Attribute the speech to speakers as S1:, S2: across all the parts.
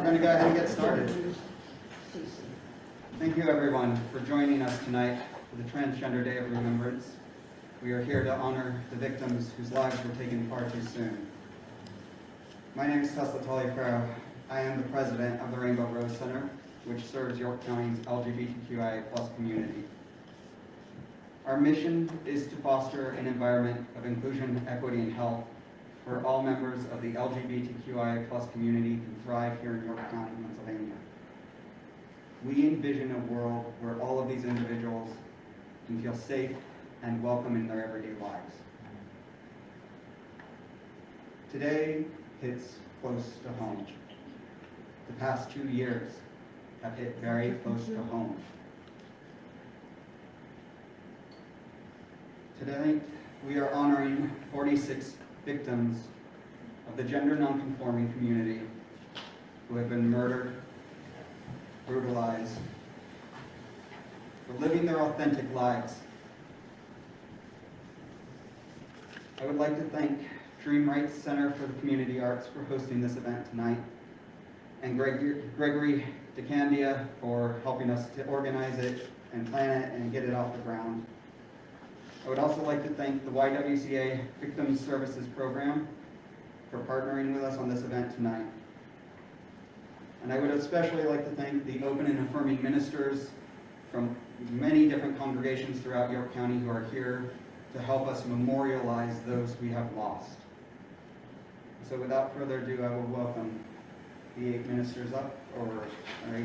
S1: going to go ahead and get started. Thank you everyone for joining us tonight for the Transgender Day of Remembrance. We are here to honor the victims whose lives were taken far too soon. My name is Tesla Taliaferro. I am the president of the Rainbow Rose Center, which serves York County's LGBTQIA+ community. Our mission is to foster an environment of inclusion, equity, and health where all members of the LGBTQIA+ community can thrive here in York County, Pennsylvania. We envision a world where all of these individuals can feel safe and welcome in their everyday lives. Today hits close to home. The past 2 years have hit very close to home. Tonight, we are honoring 46 victims of the gender nonconforming community who have been murdered, brutalized, for living their authentic lives. I would like to thank DreamWrights Center for the Community Arts for hosting this event tonight, and Gregory DeCandia for helping us to organize it and plan it and get it off the ground. I would also like to thank the YWCA Victim Services Program for partnering with us on this event tonight. And I would especially like to thank the open and affirming ministers from many different congregations throughout York County who are here to help us memorialize those we have lost. So without further ado, I will welcome the 8 ministers up, or I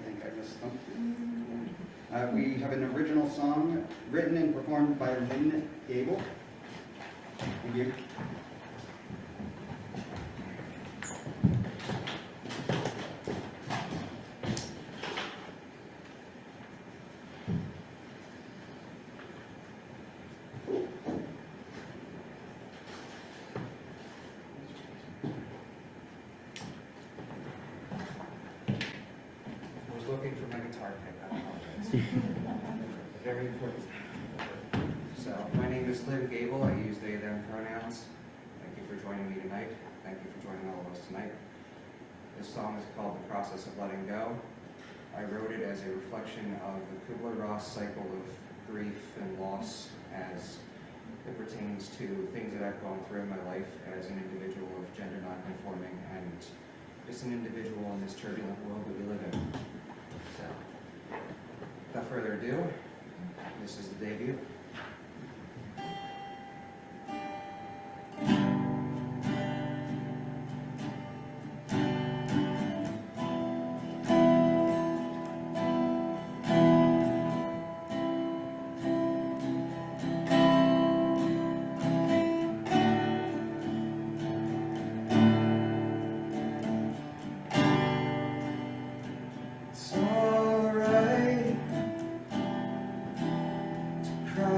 S1: think I missed them. We have an original song written and performed by Lynn Gable. Thank you.
S2: Very important. So, my name is Lynn Gable. I use they, them pronouns. Thank you for joining me tonight. Thank you for joining all of us tonight. This song is called The Process of Letting Go. I wrote it as a reflection of the Kubler-Ross cycle of grief and loss as it pertains to things that I've gone through in my life as an individual of gender nonconforming and just an individual in this turbulent world that we live in. So, without further ado, this is the debut.
S1: It's alright to cry.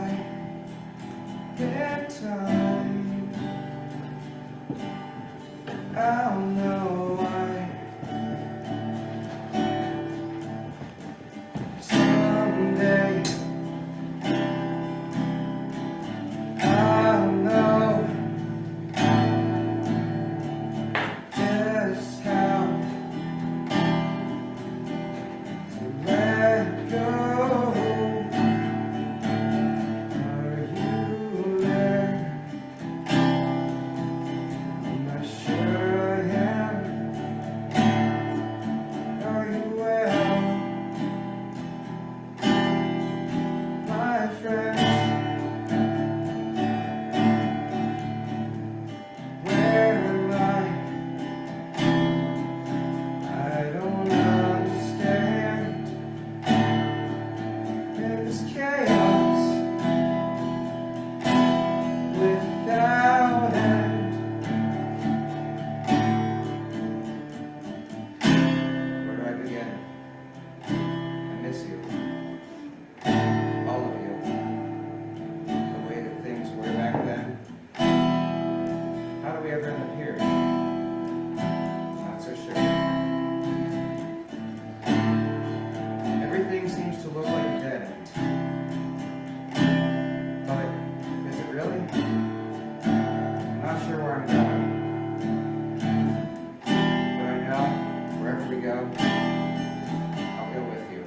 S2: we go. I'll go with you.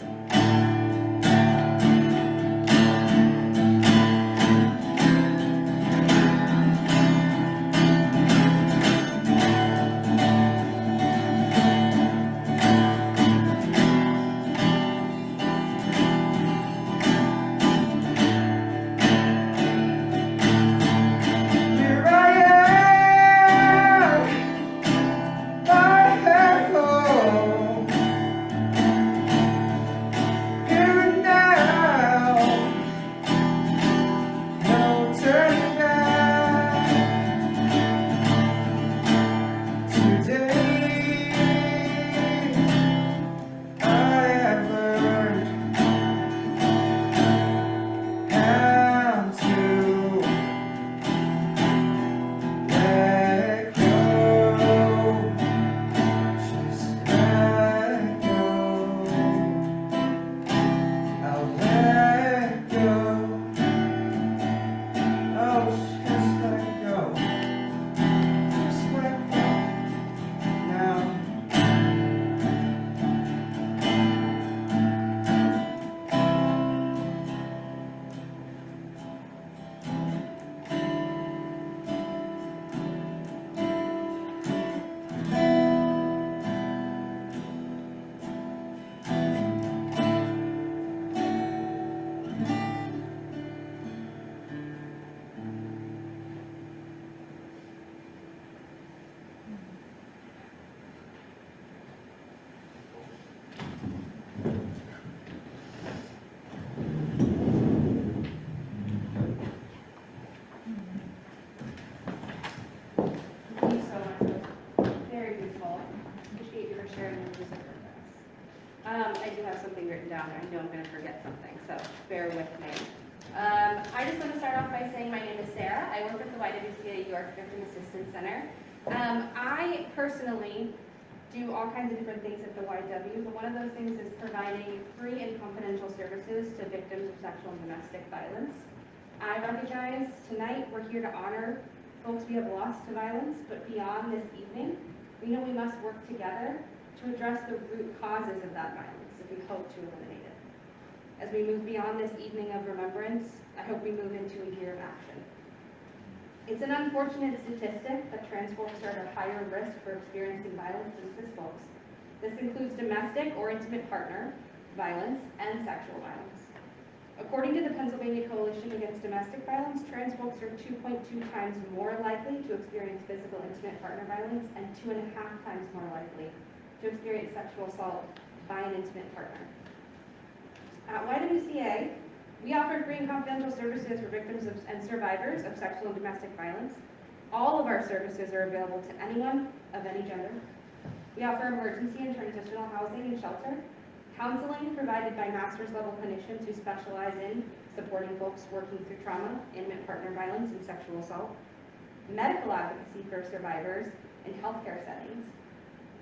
S3: Down there. I know I'm going to forget something, so bear with me. I just want to start off by saying my name is Sarah. I work with the YWCA York Victim Assistance Center. I personally do all kinds of different things at the YW, but one of those things is providing free and confidential services to victims of sexual and domestic violence. I recognize tonight we're here to honor folks we have lost to violence, but beyond this evening, we know we must work together to address the root causes of that violence if we hope to eliminate it. As we move beyond this evening of remembrance, I hope we move into a year of action. It's an unfortunate statistic that trans folks are at a higher risk for experiencing violence than cis folks. This includes domestic or intimate partner violence and sexual violence. According to the Pennsylvania Coalition Against Domestic Violence, trans folks are 2.2 times more likely to experience physical intimate partner violence and 2.5 times more likely to experience sexual assault by an intimate partner. At YWCA, we offer free and confidential services for victims and survivors of sexual and domestic violence. All of our services are available to anyone of any gender. We offer emergency and transitional housing and shelter, counseling provided by master's level clinicians who specialize in supporting folks working through trauma, intimate partner violence, and sexual assault, medical advocacy for survivors in healthcare settings,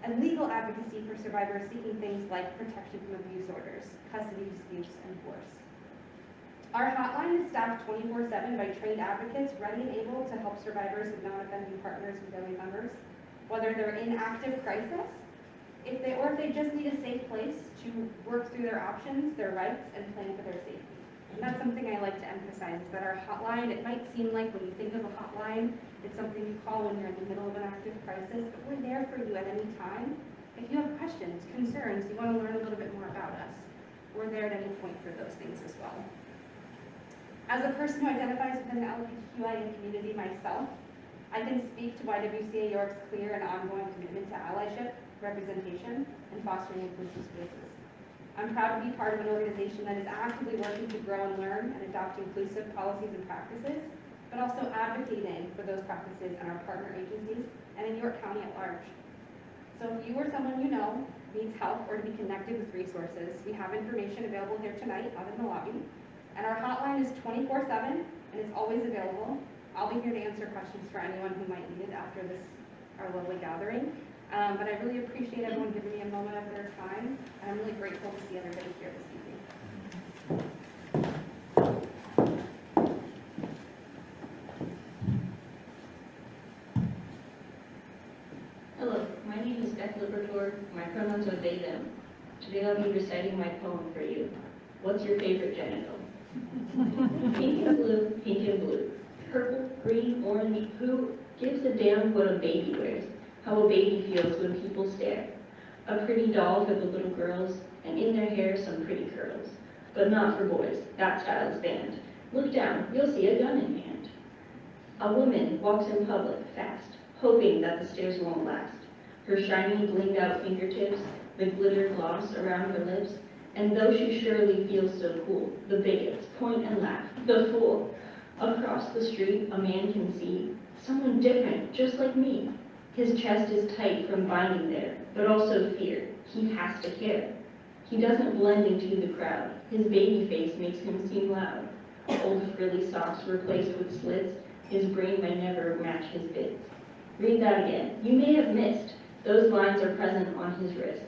S3: and legal advocacy for survivors seeking things like protection from abuse orders, custody disputes, and divorce. Our hotline is staffed 24/7 by trained advocates ready and able to help survivors of non-offending partners and family members, whether they're in active crisis, if they just need a safe place to work through their options, their rights, and plan for their safety. And that's something I like to emphasize, is that our hotline, it might seem like when you think of a hotline, it's something you call when you're in the middle of an active crisis, but we're there for you at any time. If you have questions, concerns, you want to learn a little bit more about us, we're there at any point for those things as well. As a person who identifies within the LGBTQIA community myself, I can speak to YWCA York's clear and ongoing commitment to allyship, representation, and fostering inclusive spaces. I'm proud to be part of an organization that is actively working to grow and learn and adopt inclusive policies and practices, but also advocating for those practices in our partner agencies and in York County at large. So if you or someone you know needs help or to be connected with resources, we have information available here tonight out in the lobby. And our hotline is 24/7 and it's always available. I'll be here to answer questions for anyone who might need it after this, our lovely gathering. But I really appreciate everyone giving me a moment of their time, and I'm really grateful to see everybody here this evening.
S4: Hello, my name is Beth Libertor. My pronouns pronouns are they, them. Today I'll be reciting my poem for you. What's your favorite genital? Pink and blue, pink and blue. Purple, green, orange, who gives a damn what a baby wears? How a baby feels when people stare. A pretty doll for the little girls, and in their hair some pretty curls. But not for boys, that style is banned. Look down, you'll see a gun in hand. A woman walks in public, fast, hoping that the stairs won't last. Her shiny, blinged-out fingertips, the glitter gloss around her lips, and though she surely feels so cool, the bigots point and laugh, the fool. Across the street, a man can see someone different, just like me. His chest is tight from binding there, but also fear. He has to care. He doesn't blend into the crowd. His baby face makes him seem loud. Old frilly socks replaced with slits. His brain may never match his bits. Read that again. You may have missed. Those lines are present on his wrists.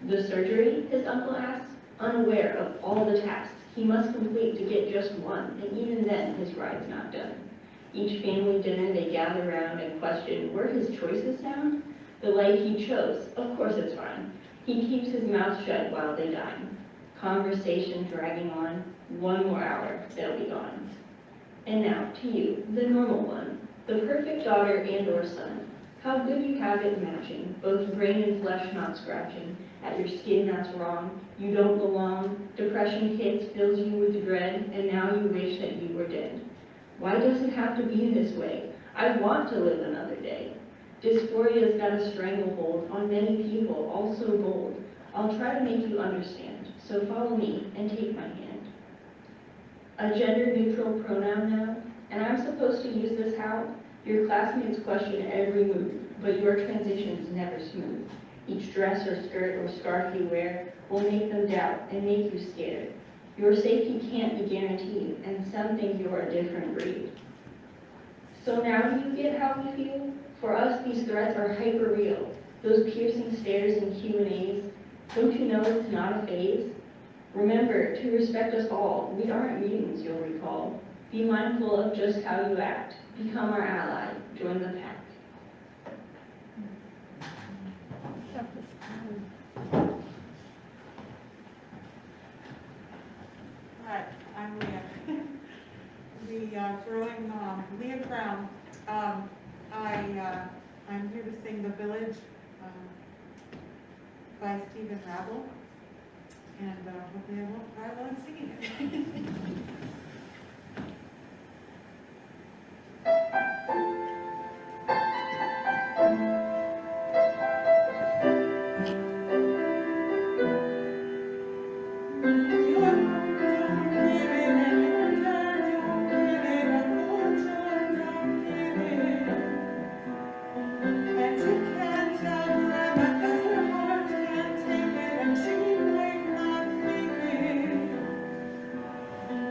S4: The surgery, his uncle asks, unaware of all the tasks he must complete to get just one, and even then his ride's not done. Each family dinner they gather round and question, were his choices sound? The life he chose, of course it's fine. He keeps his mouth shut while they dine. Conversation dragging on, 1 more hour, they'll be gone. And now, to you, the normal one, the perfect daughter and or son. How good you have it matching, both brain and flesh not scratching. At your skin that's wrong, you don't belong. Depression hits, fills you with dread, and now you wish that you were dead. Why does it have to be this way? I want to live another day. Dysphoria's got a stranglehold on many people, all so bold. I'll try to make you understand, so follow me and take my hand. A gender-neutral pronoun now, and I'm supposed to use this how? Your classmates question every move, but your transition's never smooth. Each dress or skirt or scarf you wear will make them doubt and make you scared. Your safety can't be guaranteed, and some think you're a different breed. So now do you get how we feel? For us, these threats are hyper real. Those piercing stares and Q&As, don't you know it's not a phase? Remember to respect us all. We aren't mutants, you'll recall. Be mindful of just how you act. Become our ally. Join the pack.
S5: Hi, I'm Leah. Leah Brown. I'm here to sing The Village by Stephen Rabel, and hopefully I won't cry while I'm singing it.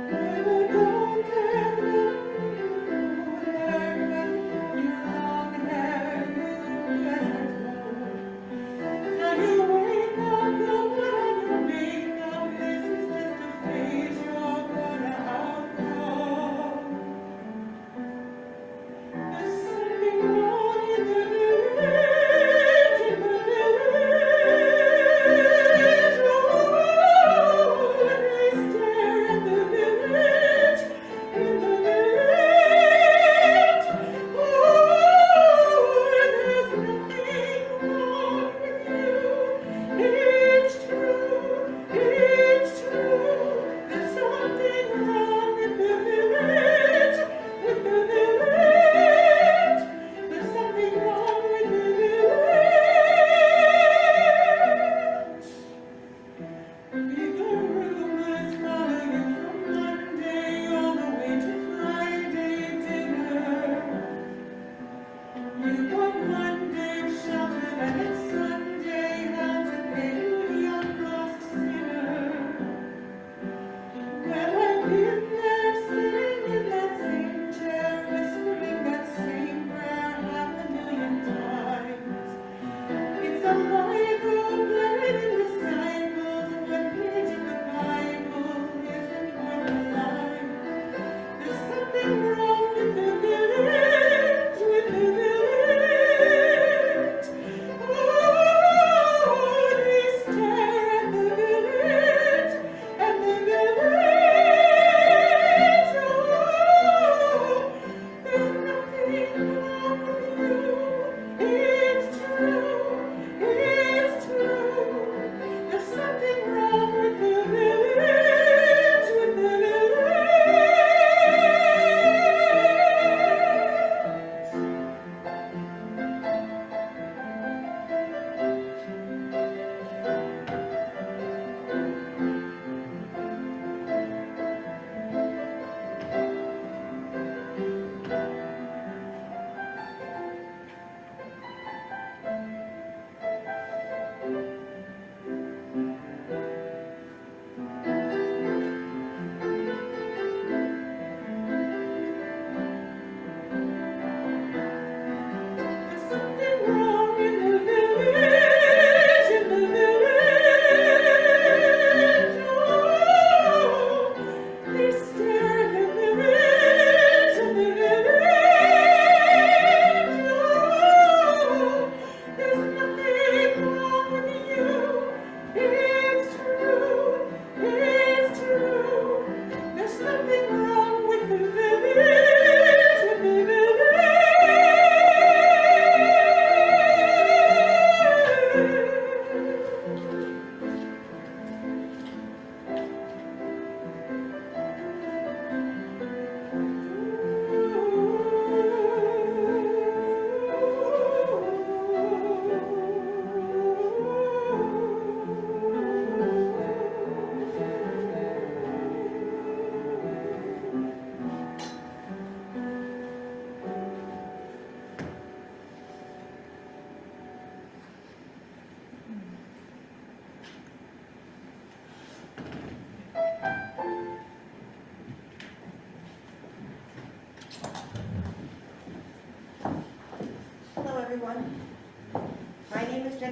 S6: I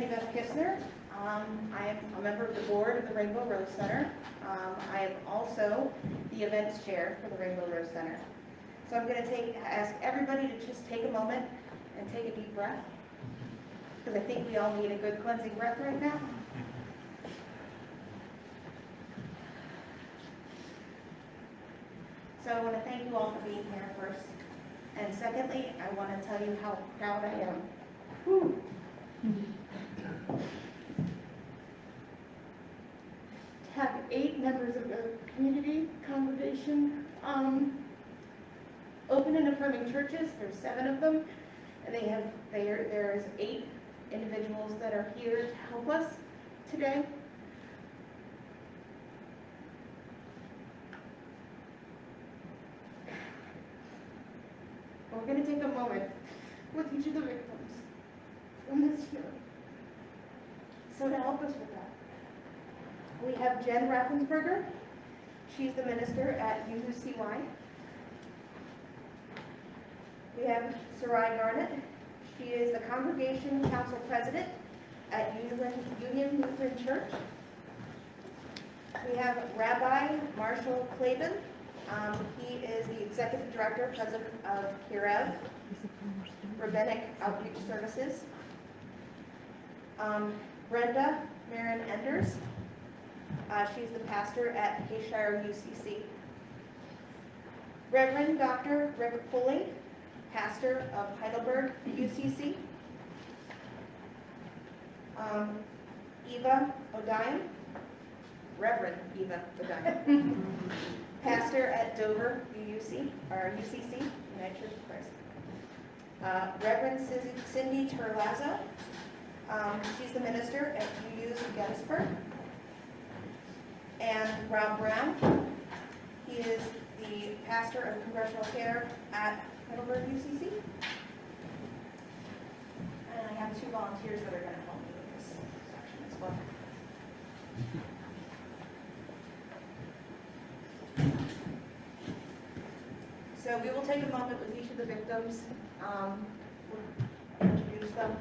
S6: Beth Kissner. I am a member of the board of the Rainbow Rose Center. I am also the events chair for the Rainbow Rose Center. So I'm going to ask everybody to just take a moment and take a deep breath, because I think we all need a good cleansing breath right now. So I want to thank you all for being here first. And secondly, I want to tell you how proud I am. Whew. To have 8 members of the community congregation open and affirming churches. There's 7 of them, and there's 8 individuals that are here to help us today. We're going to take a moment with each of the victims from this year. So to help us with that, we have Jen Raffensperger. She's the minister at YWCA. We have Sarai Garnett. She is the Congregation Council President at Union Lutheran Church. We have Rabbi Marshall Klaben. He is the Executive Director, President of Kirev, Rabbinic Outreach Services. Brenda Marin Enders. She's the pastor at Hayshire UCC. Reverend Dr. Rick Foley, pastor of Heidelberg UCC. Eva O'Diam, Reverend Eva O'Diam, pastor at Dover UCC, United Church of Christ. Reverend Cindy Terlazzo, she's the minister at UU's Gettysburg. And Rob Brown, he is the pastor of Congressional Care at Heidelberg UCC. And I have 2 volunteers that are going to help me with this section as well. So we will take a moment with each of the victims, we'll introduce them,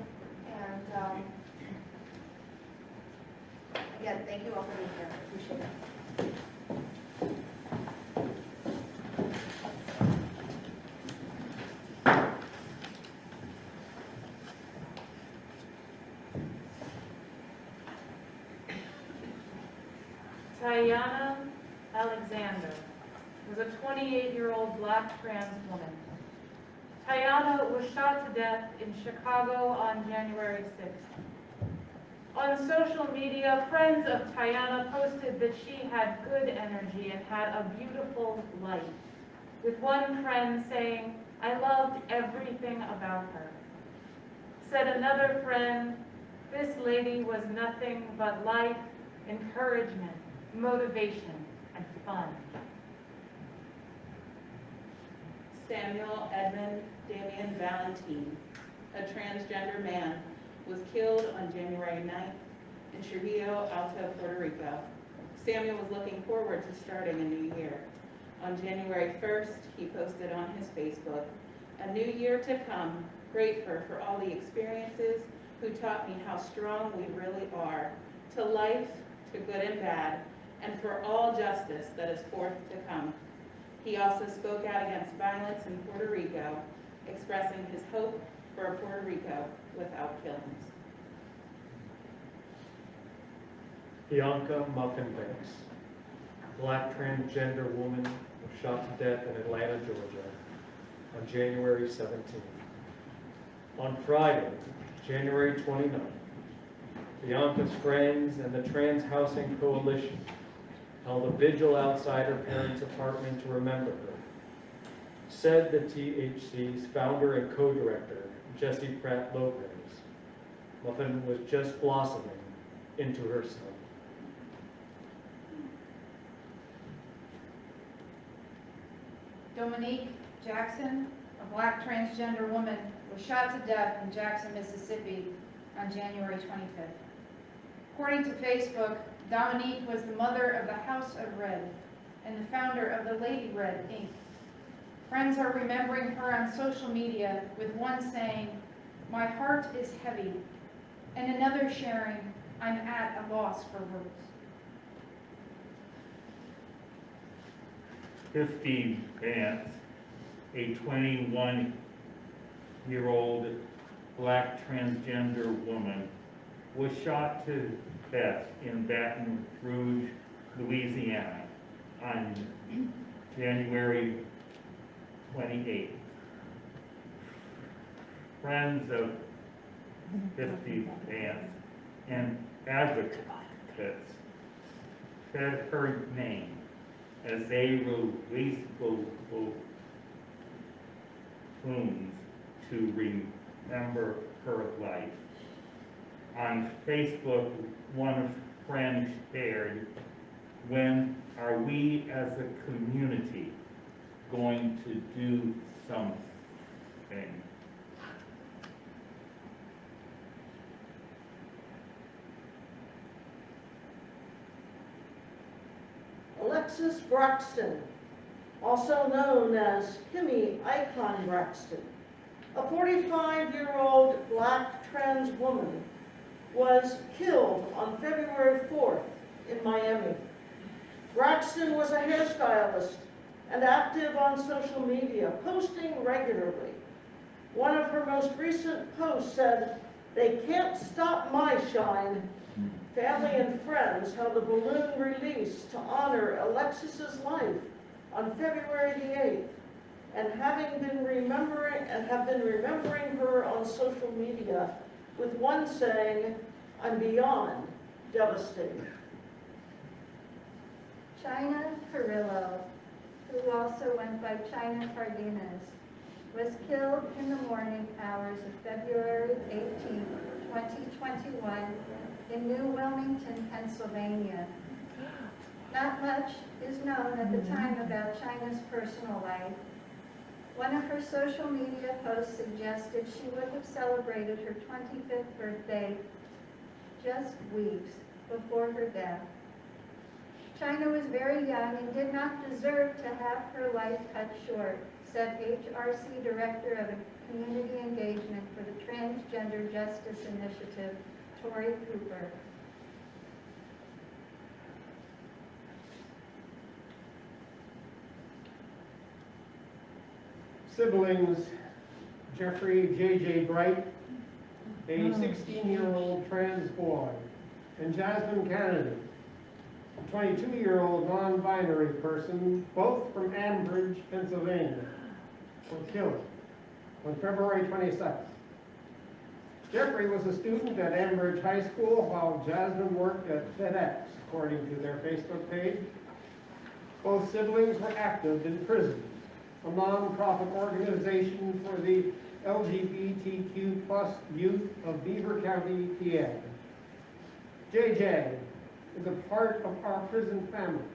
S6: and again, thank you all for being here. I appreciate it.
S7: Tyanna Alexander was a 28-year-old Black trans woman. Tyanna was shot to death in Chicago on January 6th. On social media, friends of Tyanna posted that she had good energy and had a beautiful life, with one friend saying, "I loved everything about her." Said another friend, "This lady was nothing but life, encouragement, motivation, and fun."
S8: Samuel Edmund Damian Valentine, a transgender man, was killed on January 9th in Trujillo Alto, Puerto Rico. Samuel was looking forward to starting a new year. On January 1st, he posted on his Facebook, "A new year to come, grateful for all the experiences who taught me how strong we really are, to life, to good and bad, and for all justice that is forth to come." He also spoke out against violence in Puerto Rico, expressing his hope for a Puerto Rico without killings.
S9: Bianca Muffin Banks, Black transgender woman, was shot to death in Atlanta, Georgia on January 17th. On Friday, January 29th, Bianca's friends and the Trans Housing Coalition held a vigil outside her parents' apartment to remember her. Said the THC's founder and co-director, Jessie Lopez, Muffin was just blossoming into herself.
S5: Dominique Jackson, a Black transgender woman, was shot to death in Jackson, Mississippi on January 25th. According to Facebook, Dominique was the mother of the House of Red and the founder of the Lady Red, Inc. Friends are remembering her on social media, with one saying, "My heart is heavy. And another sharing, I'm at a loss for words.
S10: 50 Vance, a 21-year-old black transgender woman, was shot to death in Baton Rouge, Louisiana on January 28th. Friends of 50 Vance and advocates said her name as they released balloons to remember her life. On Facebook, one friend shared, "When are we as a community going to do something?"
S11: Alexis Broxton, also known as Kimmy Icon Braxton, a 45-year-old black trans woman, was killed on February 4th in Miami. Braxton was a hairstylist and active on social media, posting regularly. One of her most recent posts said, "They can't stop my shine." Family and friends held a balloon release to honor Alexis's life on February the 8th, and have been remembering her on social media, with one saying, "I'm beyond devastated."
S12: China Carrillo, who also went by China Cardenas, was killed in the morning hours of February 18, 2021 in New Wilmington, Pennsylvania. Not much is known at the time about China's personal life. One of her social media posts suggested she would have celebrated her 25th birthday just weeks before her death. China was very young and did not deserve to have her life cut short, said HRC Director of Community Engagement for the Transgender Justice Initiative, Tori Cooper.
S13: Siblings Jeffrey J.J. Bright, a 16-year-old trans boy, and Jasmine Kennedy, a 22-year-old non-binary person, both from Ambridge, Pennsylvania, were killed on February 22nd. Jeffrey was a student at Ambridge High School while Jasmine worked at FedEx, according to their Facebook page. Both siblings were active in Prison, a non-profit organization for the LGBTQ plus youth of Beaver County, PA. JJ is a part of our prison family.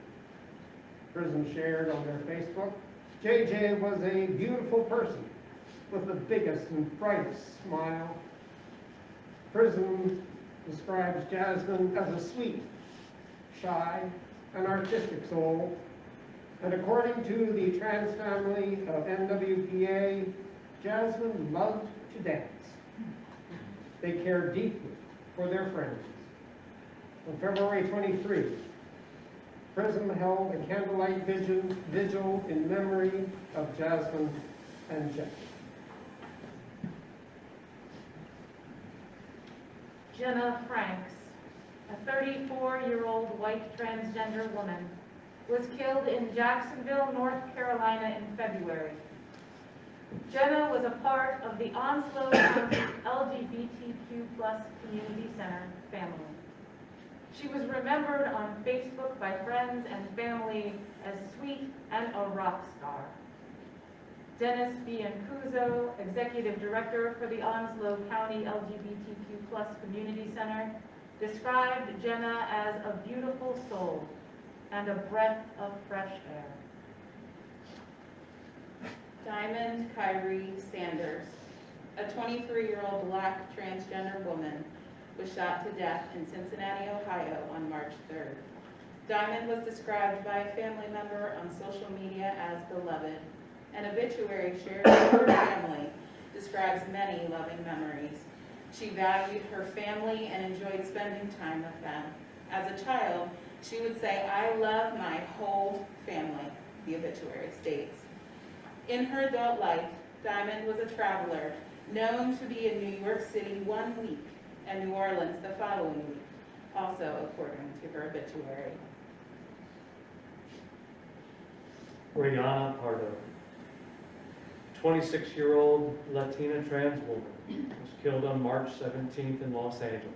S13: Prison shared on their Facebook, JJ was a beautiful person with the biggest and brightest smile. Prison describes Jasmine as a sweet, shy, and artistic soul. And according to the trans family of NWPA, Jasmine loved to dance. They cared deeply for their friends. On February 23, Prison held a candlelight vigil in memory of Jasmine and Jeff.
S7: Jenna Franks, a 34-year-old white transgender woman, was killed in Jacksonville, North Carolina in February. Jenna was a part of the Onslow County LGBTQ plus Community Center family. She was remembered on Facebook by friends and family as sweet and a rock star. Dennis Biancuso, Executive Director for the Onslow County LGBTQ plus Community Center, described Jenna as a beautiful soul and a breath of fresh air.
S8: Diamond Kyrie Sanders, a 23-year-old black transgender woman, was shot to death in Cincinnati, Ohio on March 3rd. Diamond was described by a family member on social media as beloved. An obituary shared by her family describes many loving memories. She valued her family and enjoyed spending time with them. As a child, she would say, "I love my whole family," the obituary states. In her adult life, Diamond was a traveler, known to be in New York City one week and New Orleans the following week, also according to her obituary.
S9: Brianna Hamilton, 26-year-old Latina trans woman, was killed on March 17th in Los Angeles.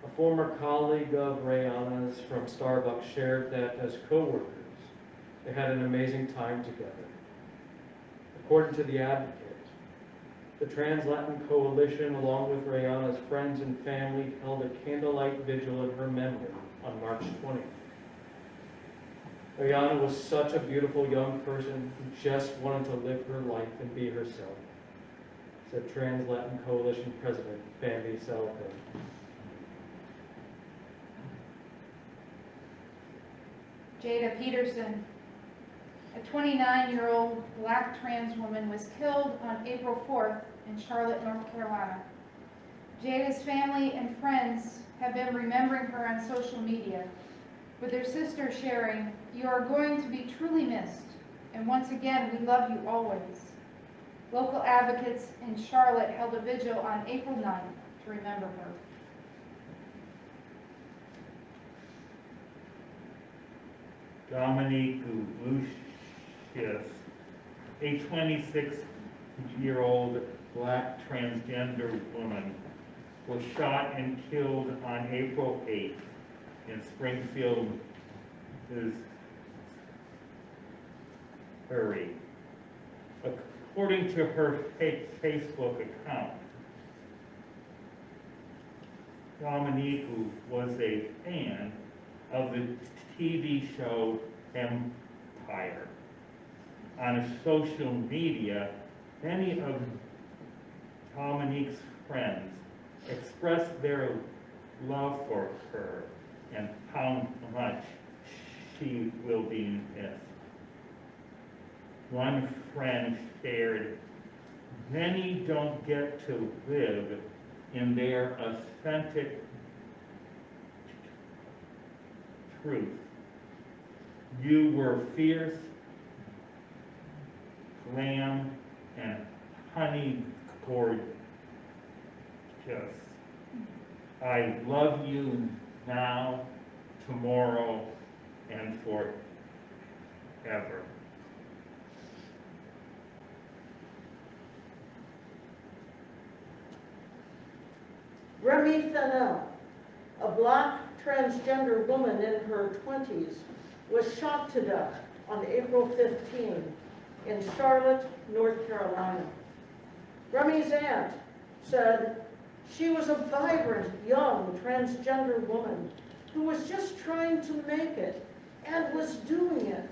S9: A former colleague of Brianna's from Starbucks shared that as co-workers, they had an amazing time together. According to The Advocate, the Trans Latin Coalition, along with Brianna's friends and family, held a candlelight vigil in her memory on March 20th. Brianna was such a beautiful young person who just wanted to live her life and be herself, said Trans Latin Coalition President Bambi Salco.
S5: Jada Peterson, a 29-year-old black trans woman, was killed on April 4th in Charlotte, North Carolina. Jada's family and friends have been remembering her on social media, with their sister sharing, "You are going to be truly missed, and once again, we love you always." Local advocates in Charlotte held a vigil on April 9th to remember her.
S10: Dominique Jackson, a 26-year-old black transgender woman, was shot and killed on April 8th in Springfield, Missouri. According to her Facebook account, Dominique was a fan of the TV show Empire. On social media, many of Dominique's friends expressed their love for her and how much she will be missed. One friend shared, "Many don't get to live in their authentic truth. You were fierce, glam, and honey gorgeous. I love you now, tomorrow, and forever."
S11: Remy Fennel, a black transgender woman in her 20s, was shot to death on April 15 in Charlotte, North Carolina. Remy's aunt said she was a vibrant, young transgender woman who was just trying to make it and was doing it.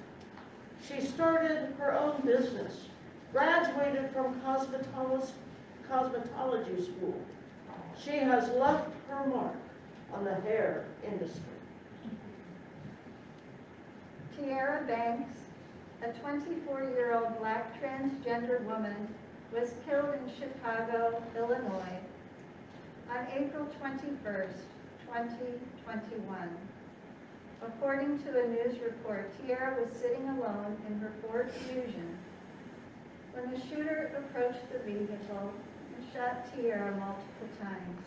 S11: She started her own business, graduated from cosmetology school. She has left her mark on the hair industry.
S12: Tyanna Banks, a 24-year-old black transgender woman, was killed in Chicago, Illinois on April 21st, 2021. According to a news report, Tyanna was sitting alone in her Ford Fusion when the shooter approached the vehicle and shot Tyanna multiple times.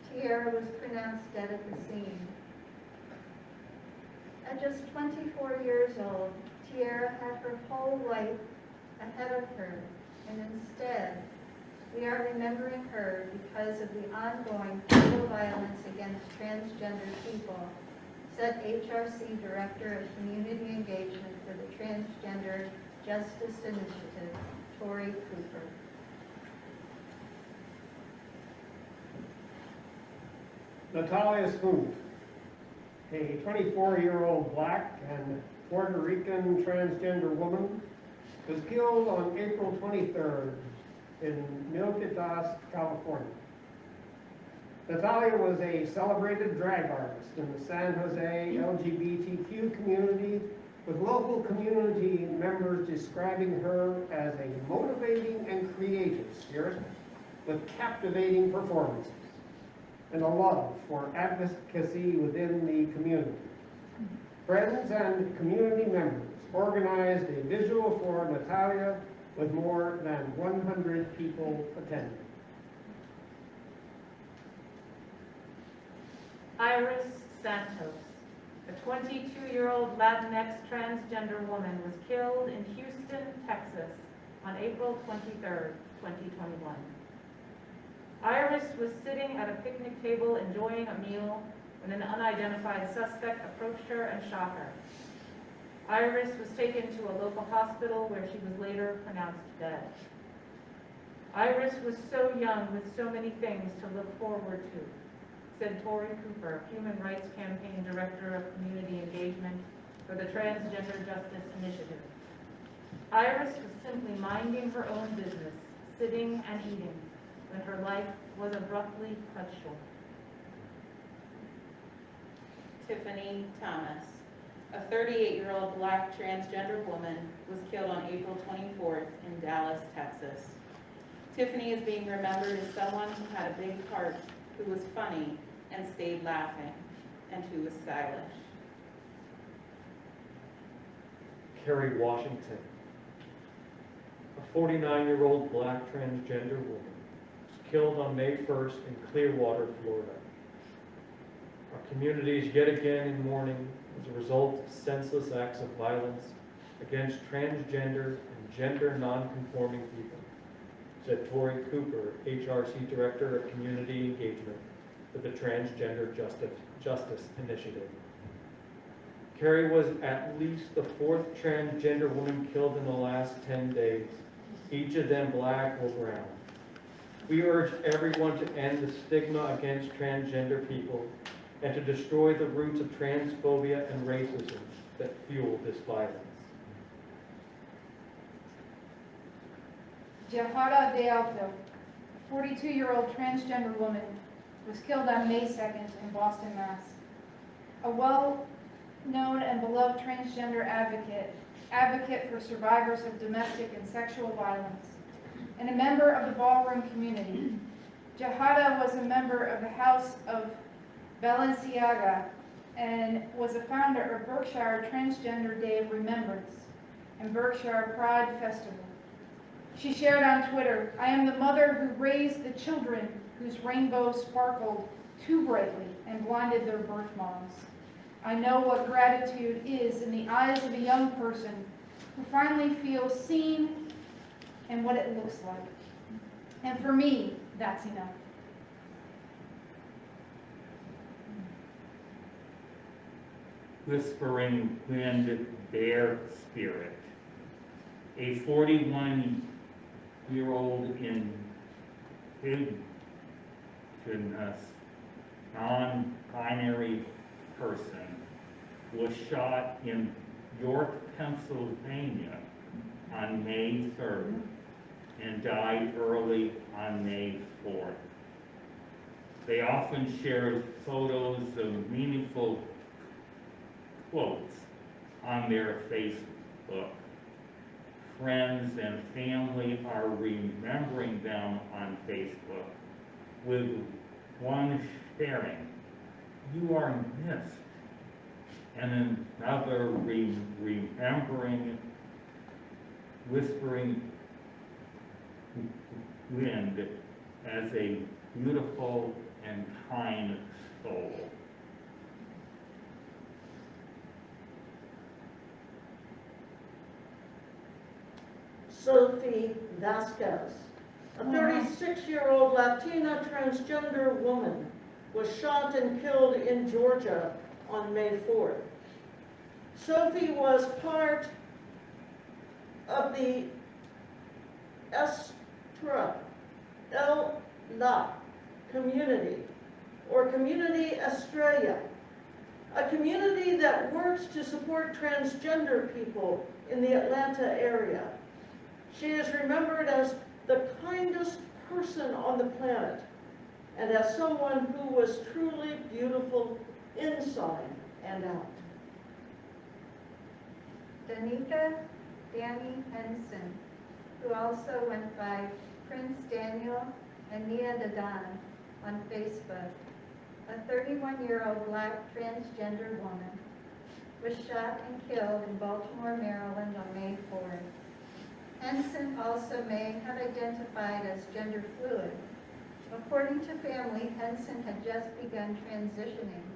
S12: Tyanna was pronounced dead at the scene. At just 24 years old, Tyanna had her whole life ahead of her, and instead, we are remembering her because of the ongoing fatal violence against transgender people, said HRC Director of Community Engagement for the Transgender Justice Initiative, Tori Cooper.
S13: Natalia Smoot, a 24-year-old black and Puerto Rican transgender woman, was killed on April 23rd in Milpitas, California. Natalia was a celebrated drag artist in the San Jose LGBTQ community, with local community members describing her as a motivating and creative spirit with captivating performances and a love for advocacy within the community. Friends and community members organized a vigil for Natalia with more than 100 people attending.
S7: Iris Santos, a 22-year-old Latinx transgender woman, was killed in Houston, Texas on April 23rd, 2021. Iris was sitting at a picnic table enjoying a meal when an unidentified suspect approached her and shot her. Iris was taken to a local hospital where she was later pronounced dead. Iris was so young with so many things to look forward to, said Tori Cooper, Human Rights Campaign Director of Community Engagement for the Transgender Justice Initiative. Iris was simply minding her own business, sitting and eating, when her life was abruptly cut short.
S8: Tiffany Thomas, a 38-year-old Black transgender woman, was killed on April 24th in Dallas, Texas. Tiffany is being remembered as someone who had a big heart, who was funny and stayed laughing, and who was stylish.
S9: Kerry Washington, a 49-year-old Black transgender woman, was killed on May 1st in Clearwater, Florida. Our community is yet again in mourning as a result of senseless acts of violence against transgender and gender non-conforming people, said Tori Cooper, HRC Director of Community Engagement for the Transgender Justice Initiative. Kerry was at least the fourth transgender woman killed in the last 10 days, each of them Black or brown. We urge everyone to end the stigma against transgender people and to destroy the roots of transphobia and racism that fuel this violence.
S5: Jahada de Alto, a 42-year-old transgender woman, was killed on May 2nd in Boston, Mass. A well-known and beloved transgender advocate for survivors of domestic and sexual violence, and a member of the ballroom community. Jahada was a member of the House of Balenciaga and was a founder of Berkshire Transgender Day of Remembrance and Berkshire Pride Festival. She shared on Twitter, "I am the mother who raised the children whose rainbows sparkled too brightly and blinded their birth moms. I know what gratitude is in the eyes of a young person who finally feels seen and what it looks like. And for me, that's enough."
S10: Whispering Wind Bear Spirit, a 41-year-old indigenous non-binary person was shot in York, Pennsylvania on May 3rd and died early on May 4th. They often shared photos of meaningful quotes on their Facebook. Friends and family are remembering them on Facebook, with one sharing, "You are missed," and another remembering Whispering Wind as a beautiful and kind soul.
S11: Sophie Vasquez, a 36-year-old Latina transgender woman, was shot and killed in Georgia on May 4th. Sophie was part of the Estra El La community, or Community Estrella, a community that works to support transgender people in the Atlanta area. She is remembered as the kindest person on the planet and as someone who was truly beautiful inside and out.
S12: Danica Danny Henson, who also went by Prince Daniel and Nia Dadan on Facebook. A 31-year-old black transgender woman was shot and killed in Baltimore, Maryland on May 4th. Henson also may have identified as gender fluid. According to family, Henson had just begun transitioning.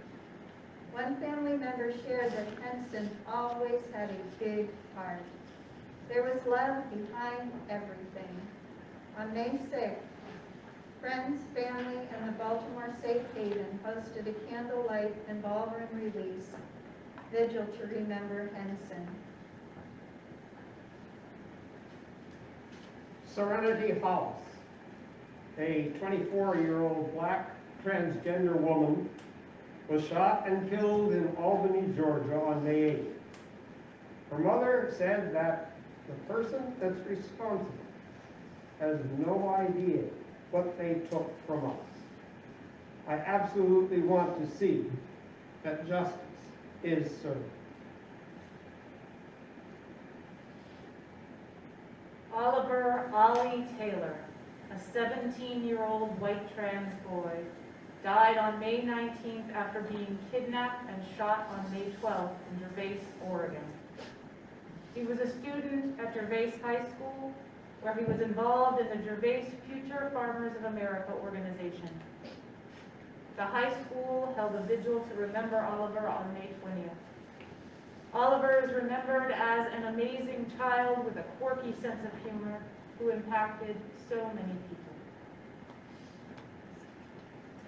S12: One family member shared that Henson always had a big heart. There was love behind everything. On May 6th, friends, family, and the Baltimore Safe Haven hosted a candlelight and ballroom release, Vigil to remember Henson.
S13: Serenity House. A 24-year-old black transgender woman was shot and killed in Albany, Georgia on May 8th. Her mother said that the person that's responsible has no idea what they took from us. I absolutely want to see that justice is served.
S7: Oliver Ollie Taylor, a 17-year-old white trans boy, died on May 19th after being kidnapped and shot on May 12th in Gervais, Oregon. He was a student at Gervais High School, where he was involved in the Gervais Future Farmers of America organization. The high school held a vigil to remember Oliver on May 20th. Oliver is remembered as an amazing child with a quirky sense of humor who impacted so many people.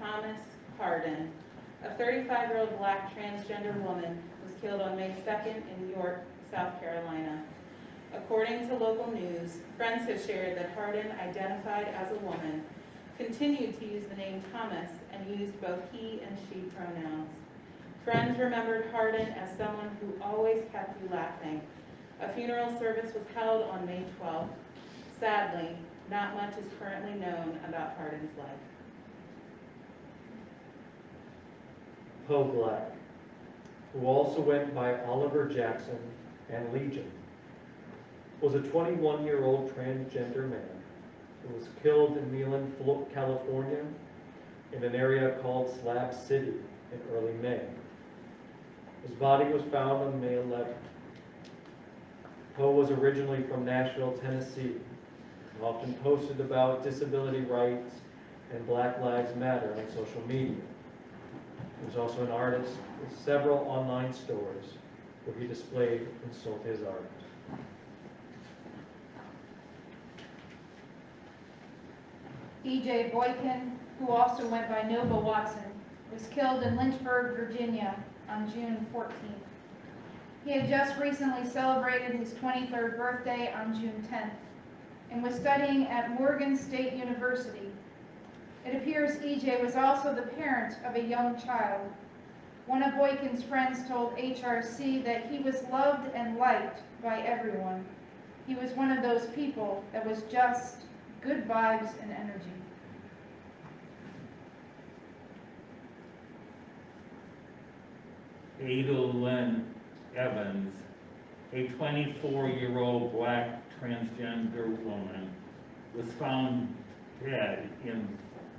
S8: Thomas Hardin, a 35-year-old black transgender woman, was killed on May 2nd in York, South Carolina. According to local news, friends have shared that Hardin, identified as a woman, continued to use the name Thomas and used both he and she pronouns. Friends remembered Hardin as someone who always kept you laughing. A funeral service was held on May 12th. Sadly, not much is currently known about Hardin's life.
S9: Poe Black, who also went by Oliver Jackson and Legion, was a 21-year-old transgender man who was killed in Milan, California, in an area called Slab City in early May. His body was found on May 11th. Poe was originally from Nashville, Tennessee, and often posted about disability rights and Black Lives Matter on social media. He was also an artist with several online stores where he displayed and sold his art.
S5: E.J. Boykin, who also went by Nova Watson, was killed in Lynchburg, Virginia on June 14th. He had just recently celebrated his 23rd birthday on June 10th and was studying at Morgan State University. It appears E.J. was also the parent of a young child. One of Boykin's friends told HRC that he was loved and liked by everyone. He was one of those people that was just good vibes and energy.
S10: Ada Lynn Evans, a 24-year-old black transgender woman, was found dead in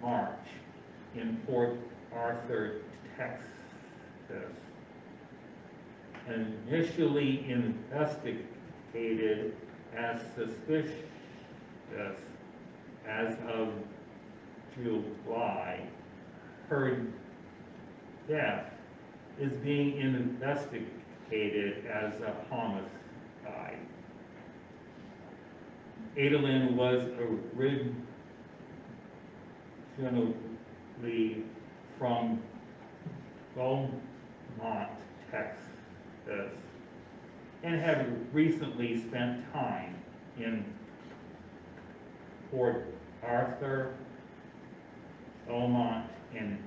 S10: March in Port Arthur, Texas. Initially investigated as suspicious as of July, her death is being investigated as a homicide. Adalyn was originally from Beaumont, Texas, and had recently spent time in Port Arthur, Beaumont, and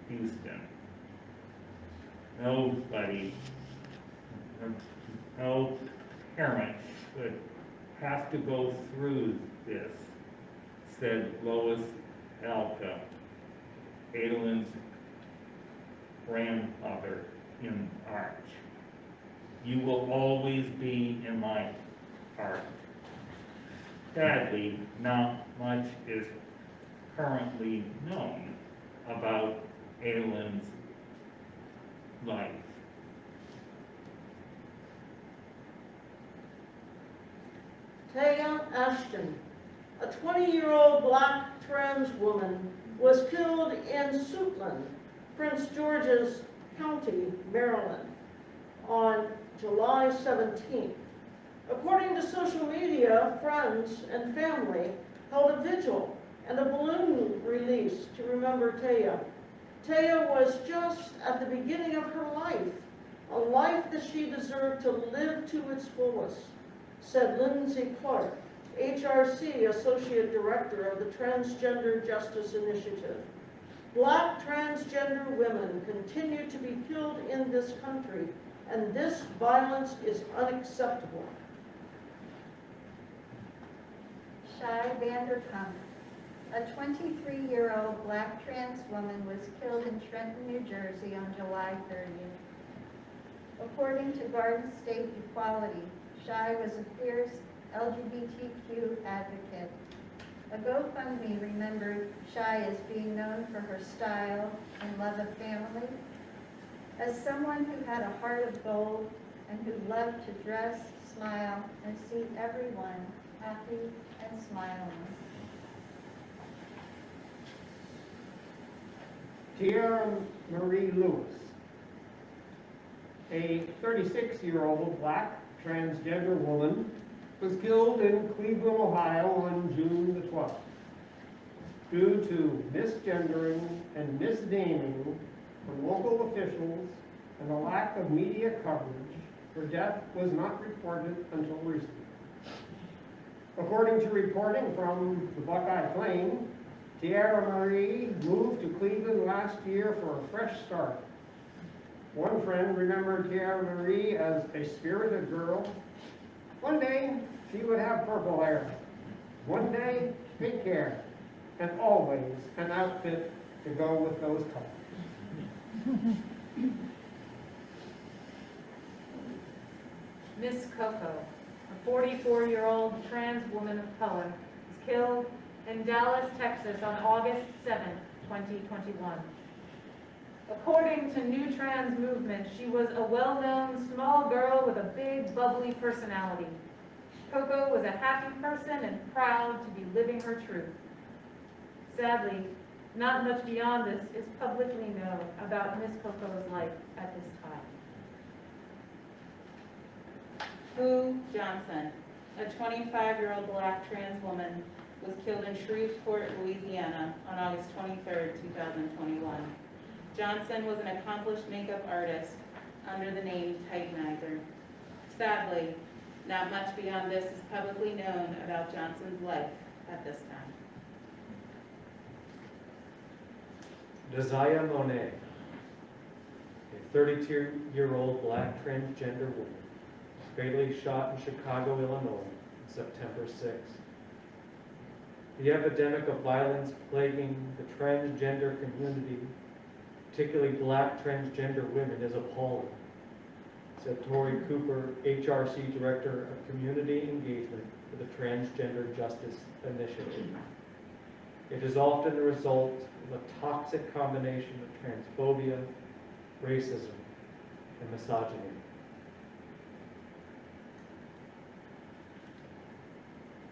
S10: Houston. Nobody, no parent should have to go through this, said Lois Alka, Adalyn's grandmother in Arch. You will always be in my heart. Sadly, not much is currently known about Aylin's life.
S11: Taya Ashton, a 20-year-old black trans woman, was killed in Suitland, Prince George's County, Maryland, on July 17th. According to social media, friends and family held a vigil and a balloon release to remember Taya. Taya was just at the beginning of her life, a life that she deserved to live to its fullest, said Lindsay Clark, HRC Associate Director of the Transgender Justice Initiative. Black transgender women continue to be killed in this country, and this violence is unacceptable.
S12: Shy Vanderpump, a 23-year-old black trans woman was killed in Trenton, New Jersey on July 30th. According to Garden State Equality, Shy was a fierce LGBTQ advocate. A GoFundMe remembered Shy as being known for her style and love of family. As someone who had a heart of gold and who loved to dress, smile, and see everyone happy and smiling.
S13: Tierra Marie Lewis, a 36-year-old black transgender woman, was killed in Cleveland, Ohio on June the 12th. Due to misgendering and misnaming from local officials and a lack of media coverage, her death was not reported until recently. According to reporting from the Buckeye Flame, Tierra Marie moved to Cleveland last year for a fresh start. One friend remembered Tierra Marie as a spirited girl. One day, she would have purple hair. One day, pink hair. And always an outfit to go with those colors.
S7: Miss Coco, a 44-year-old trans woman of color, was killed in Dallas, Texas on August 7, 2021. According to New Trans Movement, she was a well-known small girl with a big, bubbly personality. Coco was a happy person and proud to be living her truth. Sadly, not much beyond this is publicly known about Miss Coco's life at this time.
S8: Fu Johnson, a 25-year-old black trans woman, was killed in Shreveport, Louisiana on August 23, 2021. Johnson was an accomplished makeup artist under the name Tightenizer. Sadly, not much beyond this is publicly known about Johnson's life at this time.
S9: Desire Monet, a 32-year-old black transgender woman, fatally shot in Chicago, Illinois, on September 6th. The epidemic of violence plaguing the transgender community, particularly black transgender women, is appalling, said Tori Cooper, HRC Director of Community Engagement for the Transgender Justice Initiative. It is often the result of a toxic combination of transphobia, racism, and misogyny.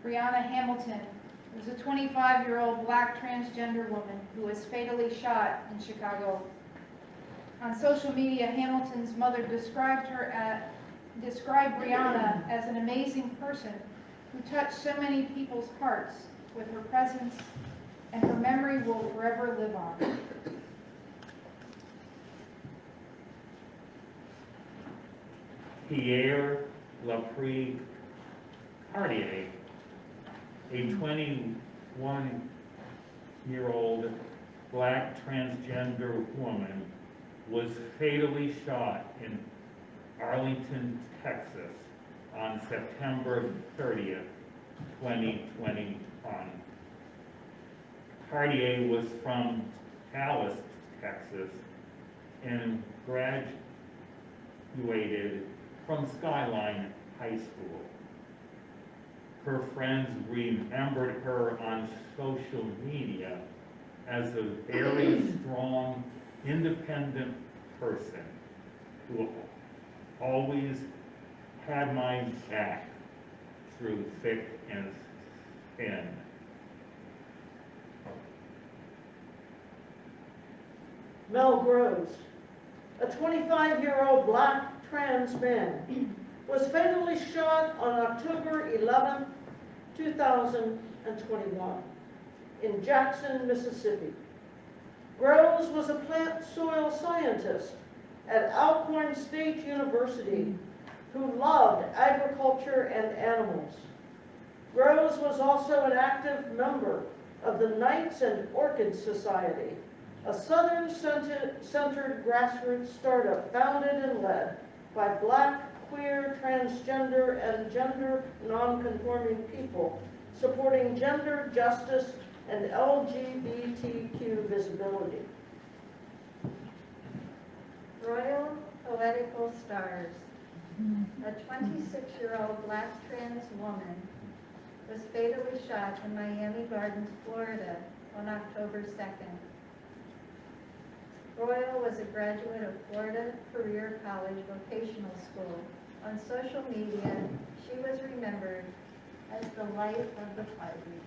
S5: Brianna Hamilton was a 25-year-old black transgender woman who was fatally shot in Chicago. On social media, Hamilton's mother described Brianna as an amazing person who touched so many people's hearts with her presence, and her memory will forever live on.
S10: Pierre Laprie Cartier, a 21-year-old black transgender woman, was fatally shot in Arlington, Texas on September 30th, 2021. Cartier was from Dallas, Texas, and graduated from Skyline High School. Her friends remembered her on social media as a very strong, independent person who always had my back through thick and thin.
S11: Mel Groves, a 25-year-old black trans man, was fatally shot on October 11, 2021 in Jackson, Mississippi. Groves was a plant soil scientist at Alcorn State University who loved agriculture and animals. Groves was also an active member of the Knights and Orchid Society, a Southern-centered grassroots startup founded and led by black, queer, transgender, and gender non-conforming people supporting gender justice and LGBTQ visibility.
S12: Royal Poetical Stars. A 26-year-old black trans woman was fatally shot in Miami Gardens, Florida on October 2nd. Royal was a graduate of Florida Career College Vocational School. On social media, she was remembered as the light of the party.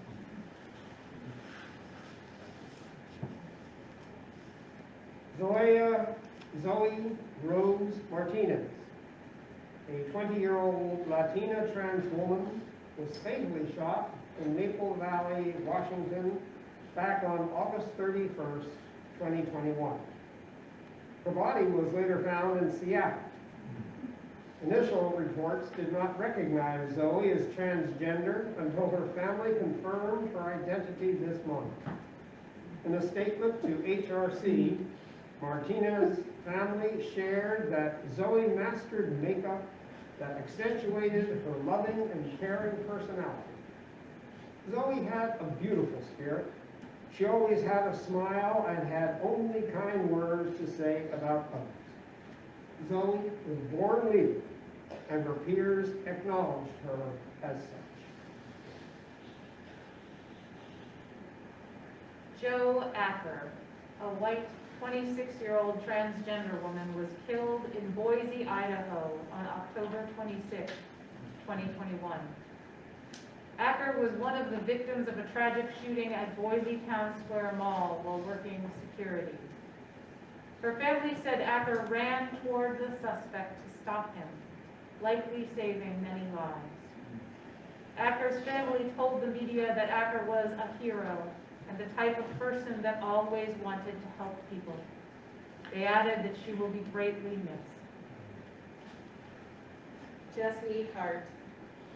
S13: Zoey Martinez, a 20-year-old Latina trans woman, was fatally shot in Maple Valley, Washington, back on August 31st, 2021. Her body was later found in Seattle. Initial reports did not recognize Zoey as transgender until her family confirmed her identity this month. In a statement to HRC, Martinez's family shared that Zoey mastered makeup that accentuated her loving and caring personality. Zoey had a beautiful spirit. She always had a smile and had only kind words to say about others. Zoey was a born leader, and her peers acknowledged her as such.
S7: Joe Acker, a white 26-year-old transgender woman, was killed in Boise, Idaho on October 26, 2021. Acker was one of the victims of a tragic shooting at Boise Town Square Mall while working security. Her family said Acker ran toward the suspect to stop him, likely saving many lives. Acker's family told the media that Acker was a hero and the type of person that always wanted to help people. They added that she will be greatly missed.
S8: Jessie Hart,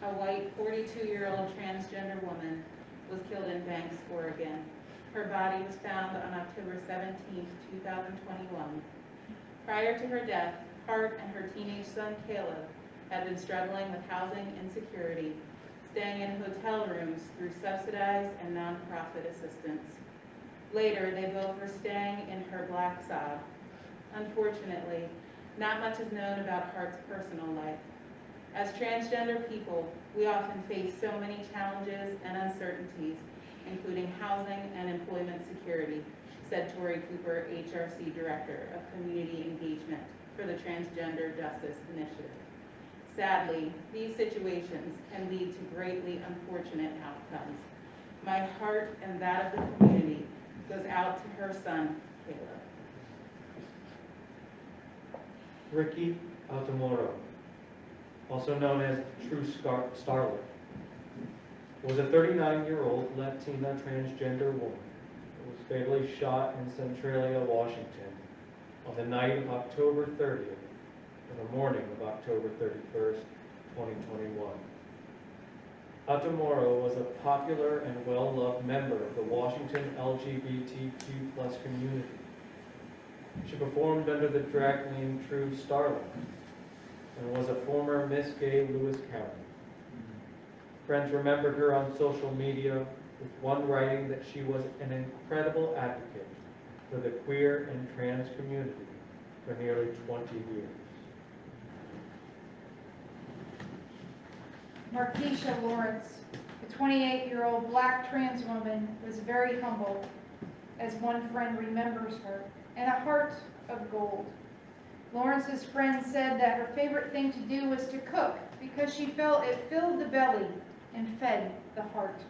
S8: a white 42-year-old transgender woman, was killed in Banks, Oregon. Her body was found on October 17, 2021. Prior to her death, Hart and her teenage son Caleb had been struggling with housing insecurity, staying in hotel rooms through subsidized and nonprofit assistance. Later, they both were staying in her black sob. Unfortunately, not much is known about Hart's personal life. As transgender people, we often face so many challenges and uncertainties, including housing and employment security, said Tori Cooper, HRC Director of Community Engagement for the Transgender Justice Initiative. Sadly, these situations can lead to greatly unfortunate outcomes. My heart and that of the community goes out to her son, Caleb.
S9: Ricky Altamoro, also known as True Starlet, was a 39-year-old Latina transgender woman who was fatally shot in Centralia, Washington on the night of October 30th and the morning of October 31st, 2021. Altamoro was a popular and well-loved member of the Washington LGBTQ+ community. She performed under the drag name True Starlet and was a former Miss Gay Lewis County. Friends remembered her on social media, with one writing that she was an incredible advocate for the queer and trans community for nearly 20 years.
S5: Marquisha Lawrence, a 28-year-old black trans woman, was very humble. as one friend remembers her, and a heart of gold. Lawrence's friend said that her favorite thing to do was to cook because she felt it filled the belly and fed the heart.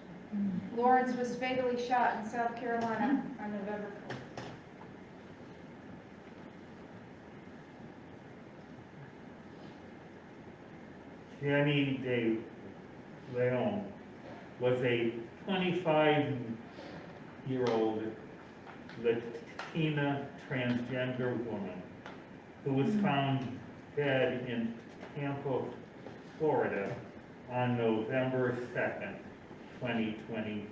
S5: Lawrence was fatally shot in South Carolina on November 4th.
S10: Jenny de Leon was a 25-year-old Latina transgender woman who was found dead in Tampa, Florida on November 2nd, 2021.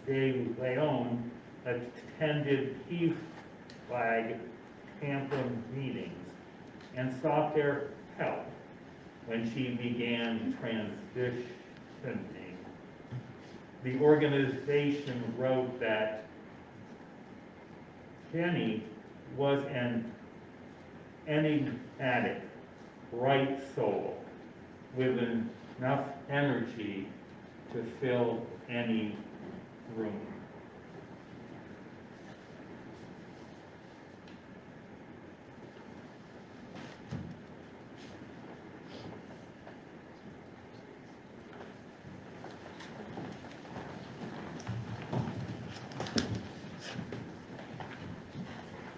S10: De Leon attended Flag Tampa meetings and sought their help when she began transitioning. The organization wrote that Jenny was an enigmatic, bright soul with enough energy to fill any room.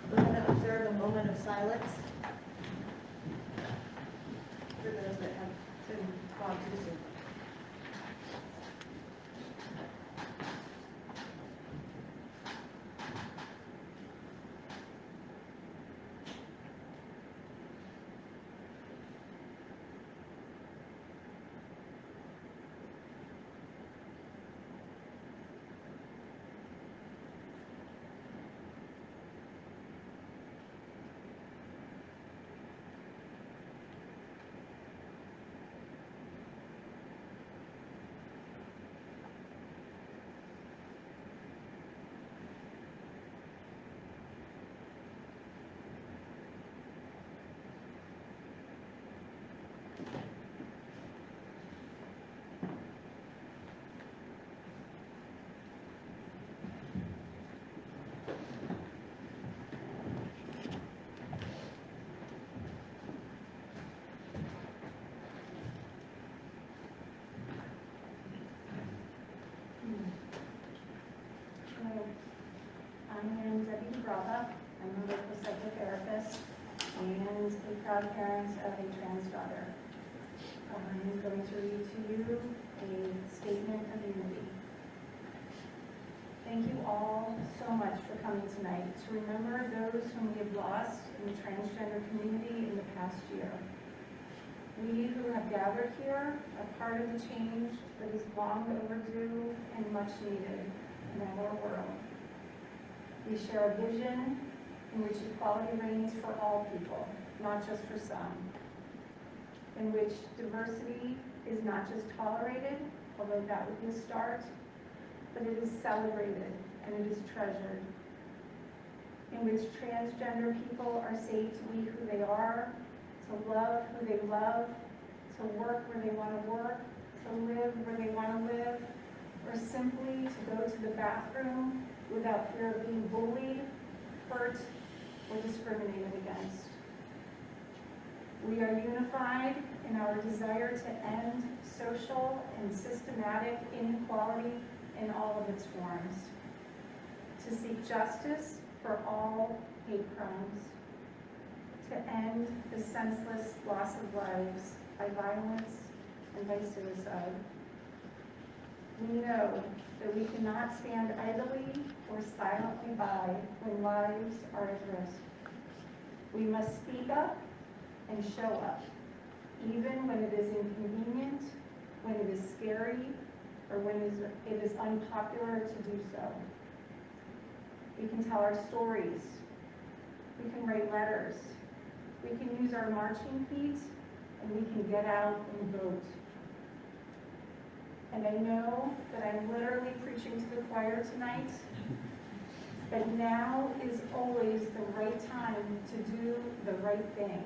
S6: We're going to observe a moment of silence for those that have been gone too soon.
S12: I'm Debbie Brava. I'm a local psychotherapist and a proud parent of a trans daughter. I'm going to read to you a statement of unity. Thank you all so much for coming tonight to remember those whom we have lost in the transgender community in the past year. We who have gathered here are part of the change that is long overdue and much needed in our world. We share a vision in which equality reigns for all people, not just for some. In which diversity is not just tolerated, although that would be a start, but it is celebrated and it is treasured. In which transgender people are safe to be who they are, to love who they love, to work where they want to work, to live where they want to live, or simply to go to the bathroom without fear of being bullied, hurt, or discriminated against. We are unified in our desire to end social and systematic inequality in all of its forms, to seek justice for all hate crimes, to end the senseless loss of lives by violence and by suicide. We know that we cannot stand idly or silently by when lives are at risk. We must speak up and show up, even when it is inconvenient, when it is scary, or when it is unpopular to do so. We can tell our stories. We can write letters. We can use our marching feet, and we can get out and vote. And I know that I'm literally preaching to the choir tonight, but now is always the right time to do the right thing,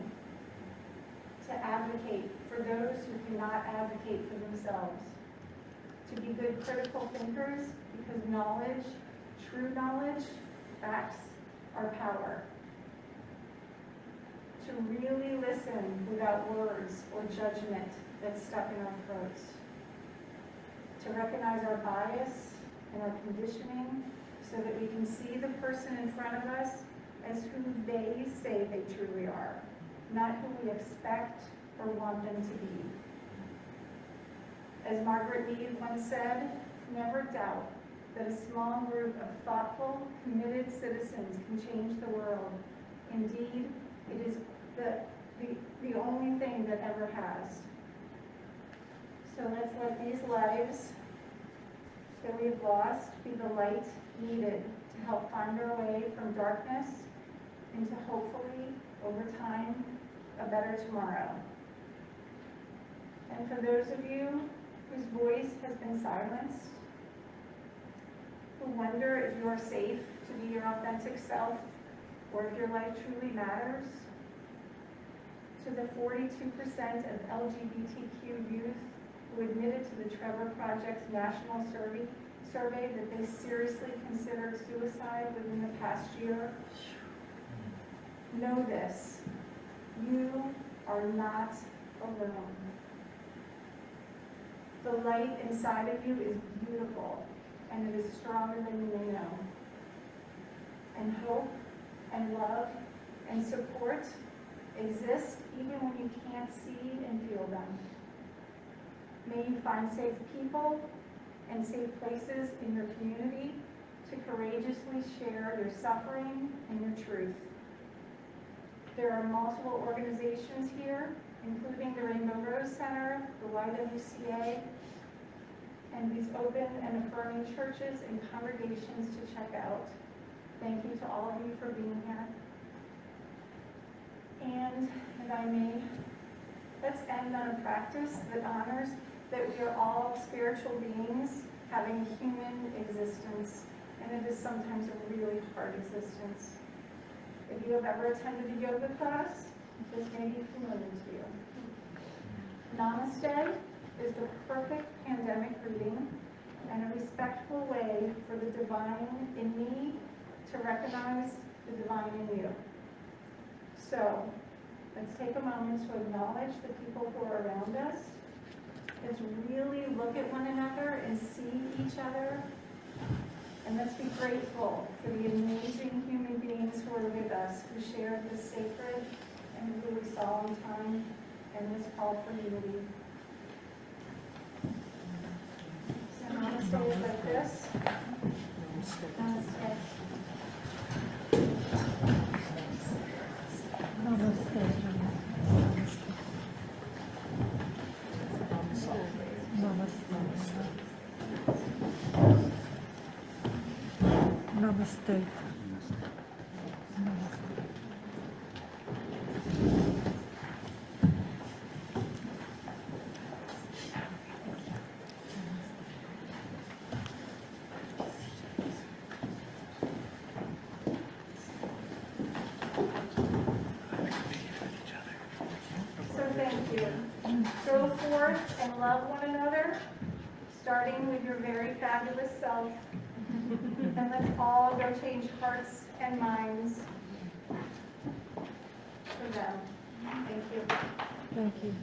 S12: to advocate for those who cannot advocate for themselves, to be good critical thinkers because knowledge, true knowledge, facts are power. To really listen without words or judgment that's stuck in our throats. To recognize our bias and our conditioning so that we can see the person in front of us as who they say they truly are, not who we expect or want them to be. As Margaret Mead once said, never doubt that a small group of thoughtful, committed citizens can change the world. Indeed, it is the only thing that ever has. So let's let these lives that we've lost be the light needed to help find our way from darkness into hopefully, over time, a better tomorrow. And for those of you whose voice has been silenced, who wonder if you are safe to be your authentic self, or if your life truly matters, to the 42% of LGBTQ youth who admitted to the Trevor Project's national survey that they seriously considered suicide within the past year, know this, you are not alone. The light inside of you is beautiful, and it is stronger than you may know. And hope and love and support exist even when you can't see and feel them. May you find safe people and safe places in your community to courageously share your suffering and your truth. There are multiple organizations here, including the Rainbow Rose Center, the YWCA, and these open and affirming churches and congregations to check out. Thank you to all of you for being here. And if I may, let's end on a practice that honors that we are all spiritual beings having a human existence, and it is sometimes a really hard existence. If you have ever attended a yoga class, this may be familiar to you. Namaste is the perfect pandemic greeting and a respectful way for the divine in me to recognize the divine in you. So, let's take a moment to acknowledge the people who are around us. Let's really look at one another and see each other. And let's be grateful for the amazing human beings who are with us, who share this sacred and really solemn time and this call for unity. So namaste is like this. Namaste.
S14: Namaste.
S12: So thank you. Go forth and love one another, starting with your very fabulous self. And let's all go change hearts and minds for them. Thank you.
S14: Thank you.